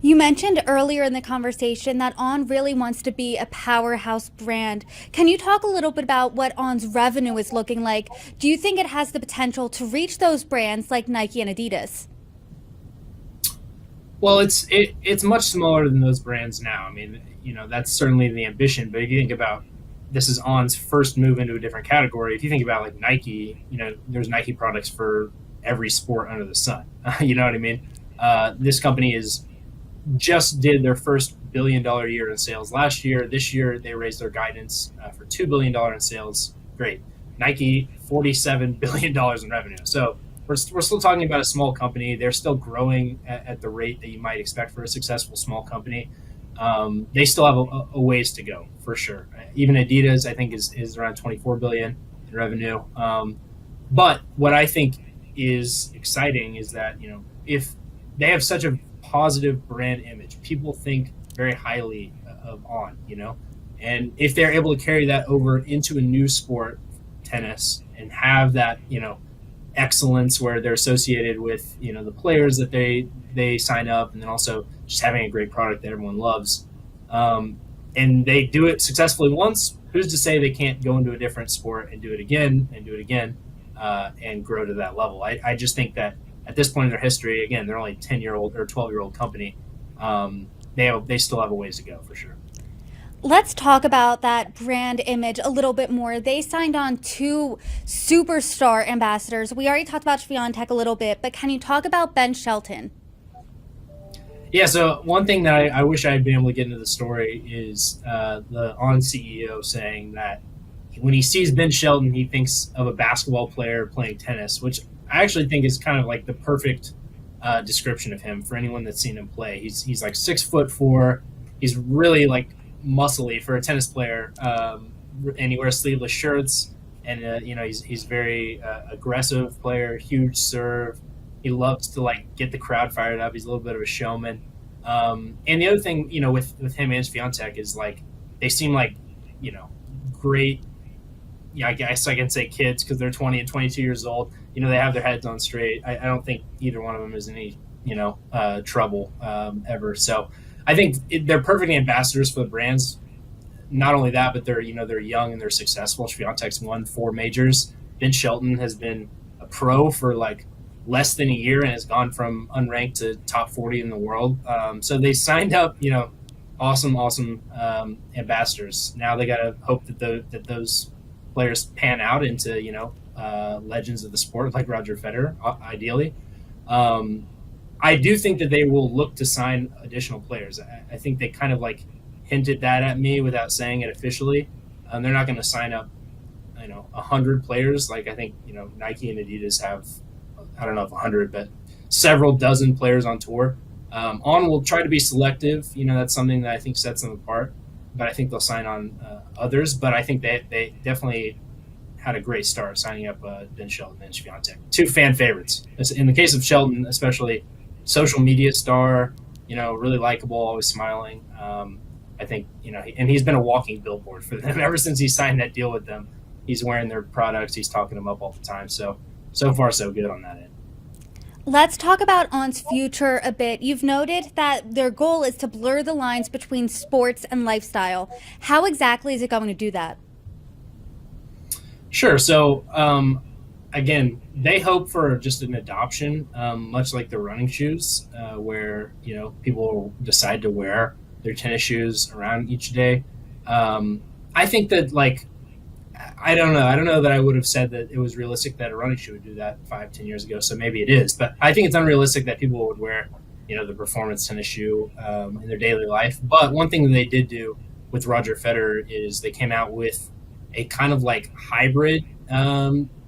You mentioned earlier in the conversation that On really wants to be a powerhouse brand. Can you talk a little bit about what On's revenue is looking like? Do you think it has the potential to reach those brands like Nike and Adidas? Well, it's much smaller than those brands now. I mean, that's certainly the ambition. But if you think about this is On's first move into a different category. If you think about like Nike, there's Nike products for every sport under the sun. You know what I mean? This company is just did their first $1 billion year in sales last year. This year they raised their guidance for $2 billion in sales. Great. Nike, $47 billion in revenue. So we're still talking about a small company. They're still growing at the rate that you might expect for a successful small company. They still have a ways to go for sure. Even Adidas, I think, is around 24 billion in revenue. But what I think is exciting is that if they have such a positive brand image, people think very highly of On, and if they're able to carry that over into a new sport, tennis, and have that excellence where they're associated with the players that they sign up, and then also just having a great product that everyone loves, and they do it successfully once, who's to say they can't go into a different sport and do it again and do it again, and grow to that level. I just think that at this point in their history, again, they're only 10-year-old or 12-year-old company. They still have a ways to go for sure. Let's talk about that brand image a little bit more. They signed on two superstar ambassadors. We already talked about Swiatek a little bit, but can you talk about Ben Shelton? Yeah, so one thing that I wish I had been able to get into the story is the On CEO saying that when he sees Ben Shelton, he thinks of a basketball player playing tennis, which I actually think is kind of like the perfect description of him for anyone that's seen him play. He's like 6'4". He's really like muscly for a tennis player, and he wears sleeveless shirts. And he's very aggressive player, huge serve. He loves to like get the crowd fired up. He's a little bit of a showman. And the other thing, with him and Swiatek is like they seem like great. Yeah, I guess I can say kids because they're 20 and 22 years old. They have their heads on straight. I don't think either one of them is in any trouble ever. So I think they're perfect ambassadors for the brands. Not only that, but they're young and they're successful. Swiatek's won 4 majors. Ben Shelton has been a pro for like less than a year and has gone from unranked to top 40 in the world. So they signed up, awesome ambassadors. Now they got to hope that those players pan out into legends of the sport like Roger Federer, ideally. I do think that they will look to sign additional players. I think they kind of like hinted that at me without saying it officially. They're not going to sign up 100 players like I think Nike and Adidas have. I don't know if 100, but several dozen players on tour. On will try to be selective. That's something that I think sets them apart. But I think they'll sign on others. But I think they definitely had a great start signing up Ben Shelton and Swiatek. 2 fan favorites. In the case of Shelton, especially social media star, really likable, always smiling. I think, and he's been a walking billboard for them ever since he signed that deal with them. He's wearing their products. He's talking them up all the time. So far, so good on that end. Let's talk about On's future a bit. You've noted that their goal is to blur the lines between sports and lifestyle. How exactly is it going to do that? Sure. So, again, they hope for just an adoption, much like the running shoes, where people will decide to wear their tennis shoes around each day. I think that I don't know that I would have said that it was realistic that a running shoe would do that 5-10 years ago. So maybe it is, but I think it's unrealistic that people would wear the performance tennis shoe in their daily life. But one thing that they did do with Roger Federer is they came out with a kind of like hybrid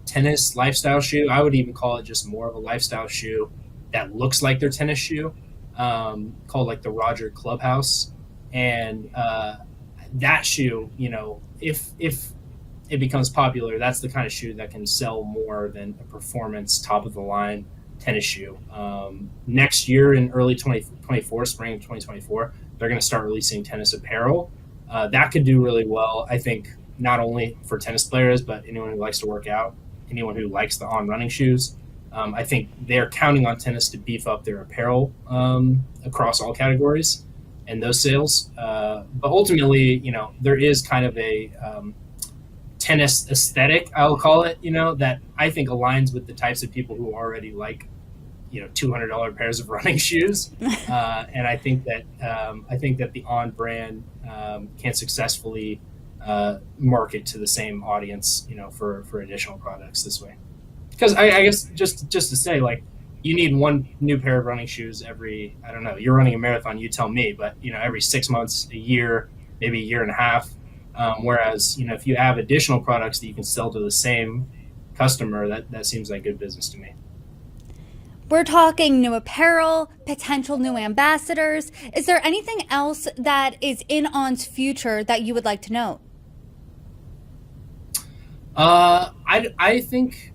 tennis lifestyle shoe. I would even call it just more of a lifestyle shoe that looks like their tennis shoe, called like the Roger Clubhouse. And that shoe, if it becomes popular, that's the kind of shoe that can sell more than a performance top of the line tennis shoe. Next year in early 2024, spring of 2024, they're going to start releasing tennis apparel. That could do really well, I think, not only for tennis players, but anyone who likes to work out, anyone who likes the On running shoes. I think they're counting on tennis to beef up their apparel across all categories and those sales. But ultimately, there is kind of a tennis aesthetic, I'll call it, that I think aligns with the types of people who already like, $200 pairs of running shoes. And I think that the On brand can successfully market to the same audience, for additional products this way. Because I guess just to say, like, you need one new pair of running shoes every, I don't know, you're running a marathon, you tell me, but, every 6 months, a year, maybe a year and a half. Whereas, if you have additional products that you can sell to the same customer, that seems like good business to me. We're talking new apparel, potential new ambassadors. Is there anything else that is in On's future that you would like to note? I think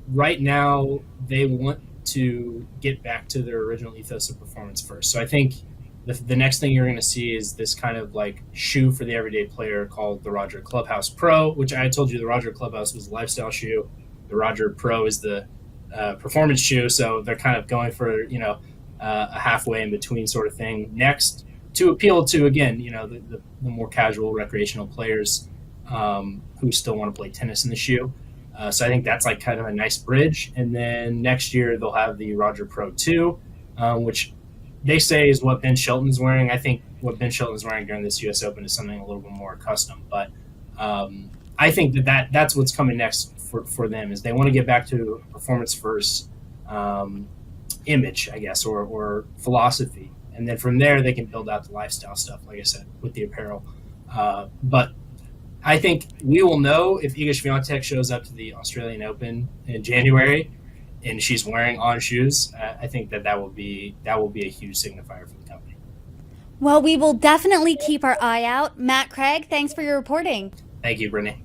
right now they want to get back to their original ethos of performance first. So I think the next thing you're going to see is this kind of like shoe for the everyday player called the Roger Clubhouse Pro, which I told you the Roger Clubhouse was a lifestyle shoe. The Roger Pro is the performance shoe. So they're kind of going for, a halfway in between sort of thing next to appeal to, again, the more casual recreational players who still want to play tennis in the shoe. So I think that's like kind of a nice bridge. And then next year they'll have the Roger Pro 2, which they say is what Ben Shelton's wearing. I think what Ben Shelton's wearing during this US Open is something a little bit more custom. But I think that's what's coming next for them, is they want to get back to performance first image, I guess, or philosophy. And then from there, they can build out the lifestyle stuff, like I said, with the apparel. But I think we will know if Iga Swiatek shows up to the Australian Open in January and she's wearing On shoes. I think that will be a huge signifier for the company. Well, we will definitely keep our eye out. Matt Craig, thanks for your reporting. Thank you, Brittany.